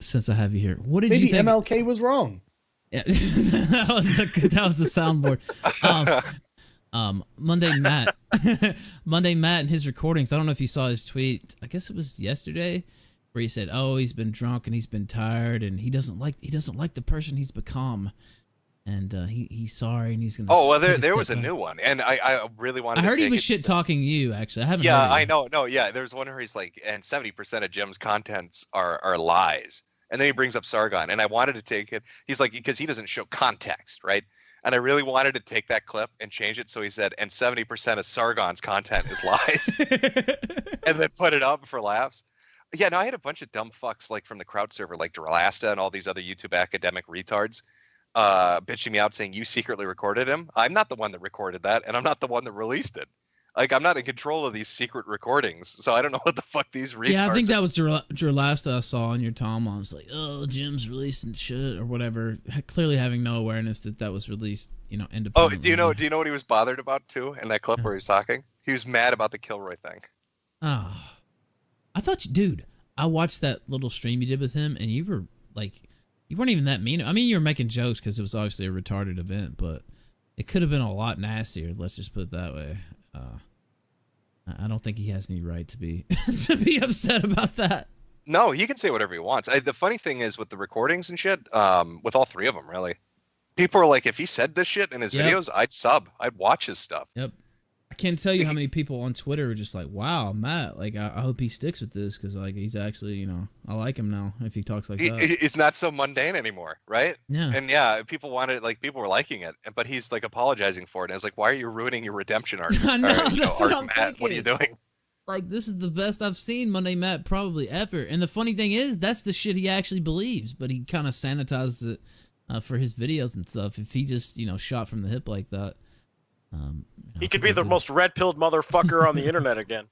since I have you here, what did you Maybe think? MLK was wrong. Yeah, that was the soundboard. Monday Matt, Monday Matt and his recordings. I don't know if you saw his tweet. I guess it was yesterday, where he said, "Oh, he's been drunk and he's been tired and he doesn't like the person he's become, and he's sorry and he's gonna." Oh well, take there was a step back." new one, and I really wanted. I heard to he take was it shit talking you. Actually, I haven't. Yeah, heard it I yet. know. No, yeah, there's one where he's like, and 70% of Jim's contents are lies, and then he brings up Sargon, and I wanted to take it. He's like, because he doesn't show context, right? And I really wanted to take that clip and change it so he said, and 70% of Sargon's content is lies, and then put it up for laughs. Yeah, no, I had a bunch of dumb fucks like from the crowd server, like Dralasta and all these other YouTube academic retards, bitching me out saying you secretly recorded him. I'm not the one that recorded that, and I'm not the one that released it. Like, I'm not in control of these secret recordings, so I don't know what the fuck these retards. Yeah, I think that was Dralasta I saw on your timeline. I was like, "Oh, Jim's releasing shit or whatever," clearly having no awareness that that was released, Oh, independently. do you know what he was bothered about too in that clip where he was talking? He was mad about the Kilroy thing. Oh, I thought, dude, I watched that little stream you did with him, and you were like, you weren't even that mean. I mean, you were making jokes because it was obviously a retarded event, but it could have been a lot nastier. Let's just put it that way. I don't think he has any right to be to be upset about that. No, he can say whatever he wants. The funny thing is with the recordings and shit, with all three of them, really, people are like, if he said this shit in his videos, I'd sub, I'd watch his stuff. Yep. I can't tell you how many people on Twitter are just like, "Wow, Matt, like I hope he sticks with this because like he's actually, I like him now if he talks like that." It's not so mundane anymore, right? Yeah. And yeah, people wanted, like, people were liking it, but he's like apologizing for it. And it's like, why are you ruining your redemption arc? I know, that's what I'm Matt, thinking. what are you doing? Like, this is the best I've seen Monday Matt probably ever. And the funny thing is, that's the shit he actually believes, but he kind of sanitizes it for his videos and stuff. If he just, shot from the hip like that. He could be the most red-pilled motherfucker on the internet again.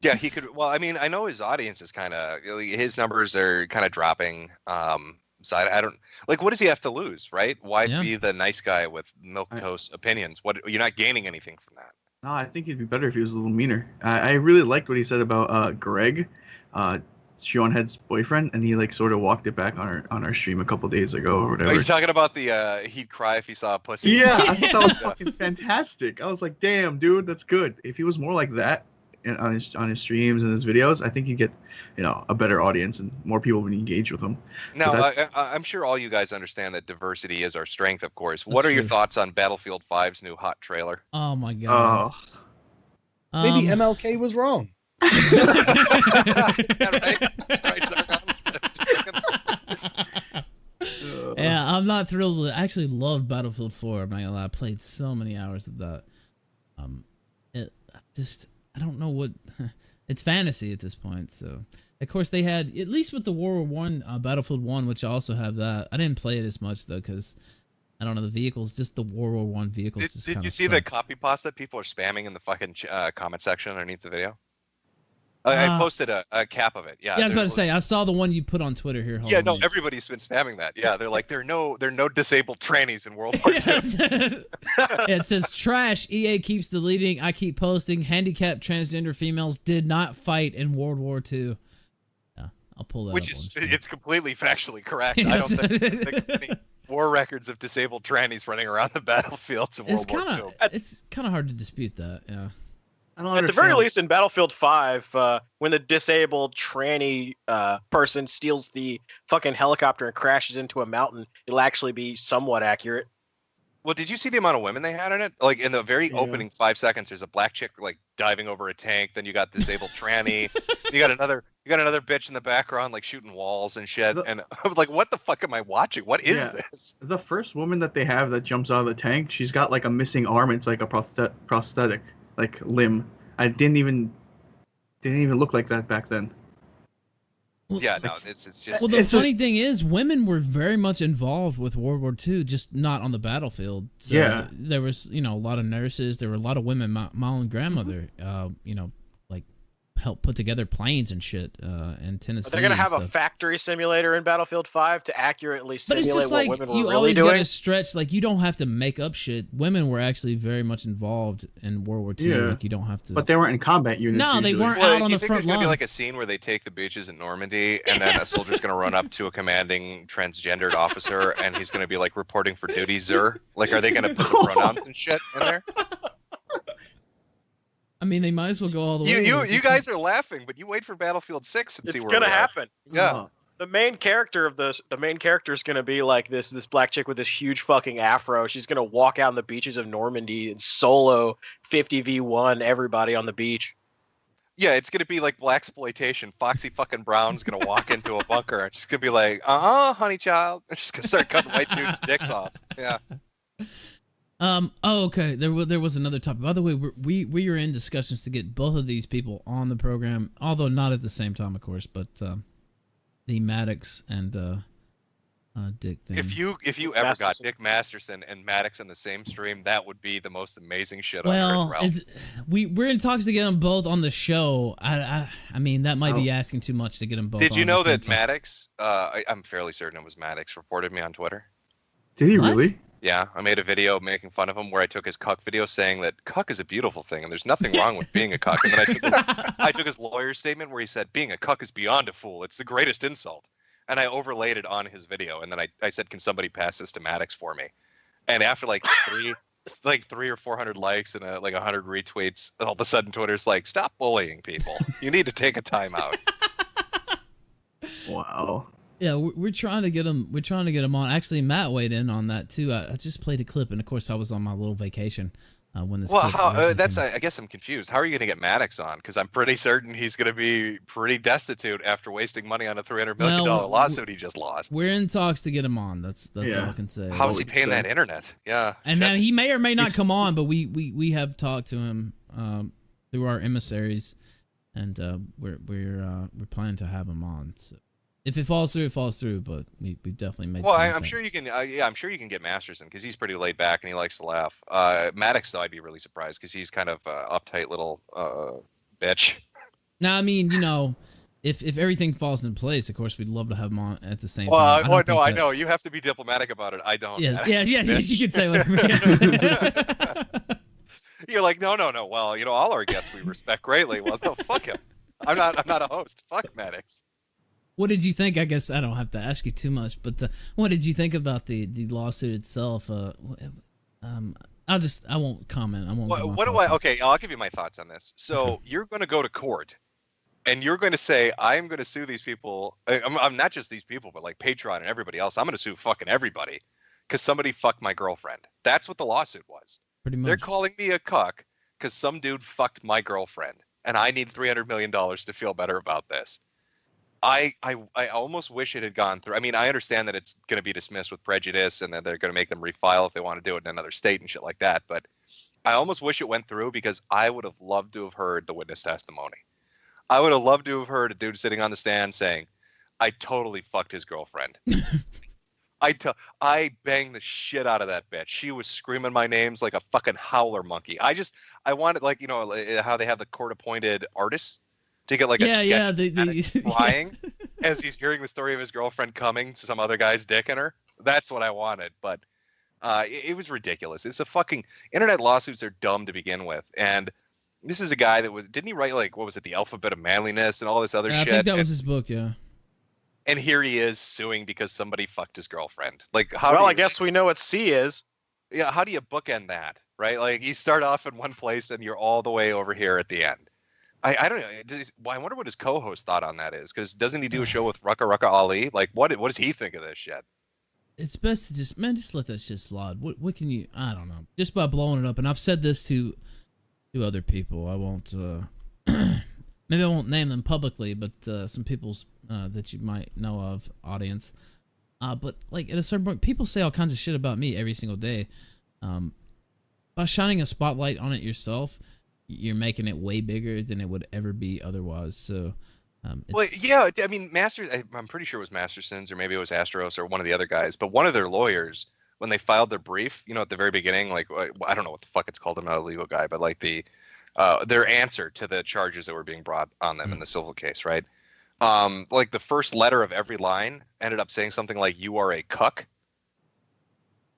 Yeah, he could. Well, I mean, I know his audience is kind of, his numbers are kind of dropping. So I don't, like, what does he have to lose, right? Why be the nice guy with milquetoast opinions? You're not gaining anything from that. No, I think he'd be better if he was a little meaner. I really liked what he said about Greg, Seanhead's boyfriend, and he like sort of walked it back on our stream a couple days ago or whatever. Are you talking about the he'd cry if he saw a pussy? Yeah, I thought that was fucking fantastic. I was like, damn, dude, that's good. If he was more like that on his streams and his videos, I think he'd get a better audience and more people would engage with him. Now, I'm sure all you guys understand that diversity is our strength, of course. What are your thoughts on Battlefield 5's new hot trailer? Oh my god. Maybe MLK was wrong. Yeah, I'm not thrilled. I actually loved Battlefield 4. I'm not gonna lie. I played so many hours of that. I don't know what. It's fantasy at this point. So, of course, they had, at least with the World War One, Battlefield 1, which I also have that. I didn't play it as much though, because I don't know, the vehicles, just the World War One vehicles. Did you see the copy pasta that people are spamming in the fucking comment section underneath the video? I posted a cap of it. Yeah, I was about to say, I saw the one you put on Twitter here. Yeah, no, everybody's been spamming that. Yeah, they're like, there are no disabled trannies in World War II. It says, trash, EA keeps deleting, I keep posting, handicapped transgender females did not fight in World War II. Yeah, I'll pull that Which up is, on stream. it's completely factually correct. I don't think there's any war records of disabled trannies running around the battlefields of World War II. It's kind of hard to dispute that, yeah. At the very least, in Battlefield 5, when the disabled tranny person steals the fucking helicopter and crashes into a mountain, it'll actually be somewhat accurate. Well, did you see the amount of women they had in it? Like, in the very opening 5 seconds, there's a black chick like diving over a tank. Then you got disabled tranny. You got another bitch in the background like shooting walls and shit. And I was like, what the fuck am I watching? What is this? The first woman that they have that jumps out of the tank, she's got like a missing arm. It's like a prosthetic like limb. I didn't even look like that back then. Well, yeah, no, it's just. Well, the funny thing is, women were very much involved with World War II, just not on the battlefield. So yeah, there was a lot of nurses. There were a lot of women. My own grandmother, like help put together planes and shit in Tennessee. Are they gonna have and a stuff. factory simulator in Battlefield 5 to accurately But it's simulate just what like women you were really always doing? gotta stretch. Like you don't have to make up shit. Women were actually very much involved in World War II. Yeah. Like you don't have to. But they weren't in combat units. No, they usually. weren't. Well, out on do you the think front there's gonna be like a lines. scene where they take the beaches in Normandy, and then a soldier's gonna run up to a commanding transgendered officer, and he's gonna be like reporting for duty, sir? Like, are they gonna put the pronouns and shit in there? I mean, they might as well go all the way. You guys are laughing, but you wait for Battlefield 6 and see It's where gonna we are. happen. Yeah. Oh. The main character is gonna be like this black chick with this huge fucking afro. She's gonna walk out on the beaches of Normandy and solo 50v1 everybody on the beach. Yeah, it's gonna be like blaxploitation. Foxy fucking Brown's gonna walk into a bunker and she's gonna be like, honey child. And she's gonna start cutting white dudes' dicks off. Yeah. Oh, okay. There was another topic. By the way, we are in discussions to get both of these people on the program, although not at the same time, of course. But the Maddox and Dick thing. If you ever got Masterson. Dick Masterson and Maddox in the same stream, that would be the most amazing shit on Earth, well, Ralph. we're in talks to get them both on the show. I mean that might be asking too much to get them both. Did you on know at the same that time. Maddox? I'm fairly certain it was Maddox reported me on Twitter. Did he What? really? Yeah, I made a video making fun of him where I took his cuck video saying that cuck is a beautiful thing and there's nothing wrong with being a cuck. And then I took his lawyer's statement where he said being a cuck is beyond a fool. It's the greatest insult. And I overlaid it on his video. And then I said, can somebody pass this to Maddox for me? And after like three or 400 likes and like 100 retweets, all of a sudden Twitter's like, stop bullying people. You need to take a time out. Wow. Yeah, we're trying to get him. We're trying to get him on. Actually, Matt weighed in on that too. I just played a clip, and of course, I was on my little vacation when this. Well, clip originally came out. I guess I'm confused. How are you going to get Maddox on? Because I'm pretty certain he's going to be pretty destitute after wasting money on a $300 million lawsuit he just lost. We're in talks to get him on. That's Yeah. all I can say. How's he would paying say. that internet? Yeah. And shit. now he may or may not He's- come on, but we have talked to him through our emissaries, and we're planning to have him on. So if it falls through, it falls through. But we definitely made. Well, I'm contact. sure you can. I'm sure you can get Masterson because he's pretty laid back and he likes to laugh. Maddox, though, I'd be really surprised because he's kind of uptight little bitch. Now, I mean, if everything falls into place, of course, we'd love to have him on at the same Well, time. no, think I that- know you have to be diplomatic about it. I don't. Yes, Maddox, yes, you bitch. can say whatever. Yes. You're like, no. Well, all our guests we respect greatly. Well, no, fuck him. I'm not a host. Fuck Maddox. What did you think? I guess I don't have to ask you too much, but what did you think about the lawsuit itself? I won't comment. I won't. give my What do thoughts I? on it. Okay, I'll give you my thoughts on this. So Okay. you're going to go to court, and you're going to say, I'm going to sue these people. I'm not just these people, but like Patreon and everybody else. I'm going to sue fucking everybody because somebody fucked my girlfriend. That's what the lawsuit was. Pretty much. They're calling me a cuck because some dude fucked my girlfriend, and I need $300 million to feel better about this. I almost wish it had gone through. I mean, I understand that it's going to be dismissed with prejudice and that they're going to make them refile if they want to do it in another state and shit like that. But I almost wish it went through because I would have loved to have heard the witness testimony. I would have loved to have heard a dude sitting on the stand saying, I totally fucked his girlfriend. I banged the shit out of that bitch. She was screaming my names like a fucking howler monkey. I wanted, like, how they have the court-appointed artists to get like a sketch the crying yes. as he's hearing the story of his girlfriend coming to some other guy's dick in her. That's what I wanted, but it was ridiculous. It's a fucking internet lawsuits are dumb to begin with, and this is a guy that didn't he write like what was it, the Alphabet of Manliness and all this other Yeah, I shit? think that was his book. Yeah. And here he is suing because somebody fucked his girlfriend. Like how? Well, do I you, guys we know what C is. yeah. How do you bookend that? Right? Like you start off in one place and you're all the way over here at the end. I don't know. I wonder what his co-host thought on that is, because doesn't he do a show with Rucka Ali? Like, what does he think of this shit? It's best to just let that shit slide. What can you? I don't know. Just by blowing it up, and I've said this to other people. I won't. Maybe I won't name them publicly, but some people's that you might know of, audience. But like at a certain point, people say all kinds of shit about me every single day. By shining a spotlight on it yourself, you're making it way bigger than it would ever be otherwise. So, Well, yeah, I mean, I'm pretty sure it was Masterson's or maybe it was Astros or one of the other guys, but one of their lawyers, when they filed their brief, at the very beginning, like, I don't know what the fuck it's called, I'm not a legal guy, but like the their answer to the charges that were being brought on them in the civil case, right? Like the first letter of every line ended up saying something like "You are a cuck."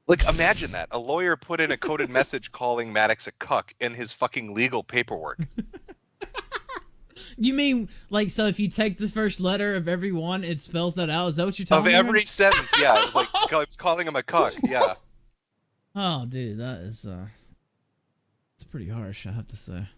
Like, imagine that. A lawyer put in a coded message calling Maddox a cuck in his fucking legal paperwork. You mean, like, so if you take the first letter of every one, it spells that out? Is that what you're talking about? Of every sentence, yeah. It was like, it was calling him a cuck, yeah. Oh, dude, that is, it's pretty harsh, I have to say.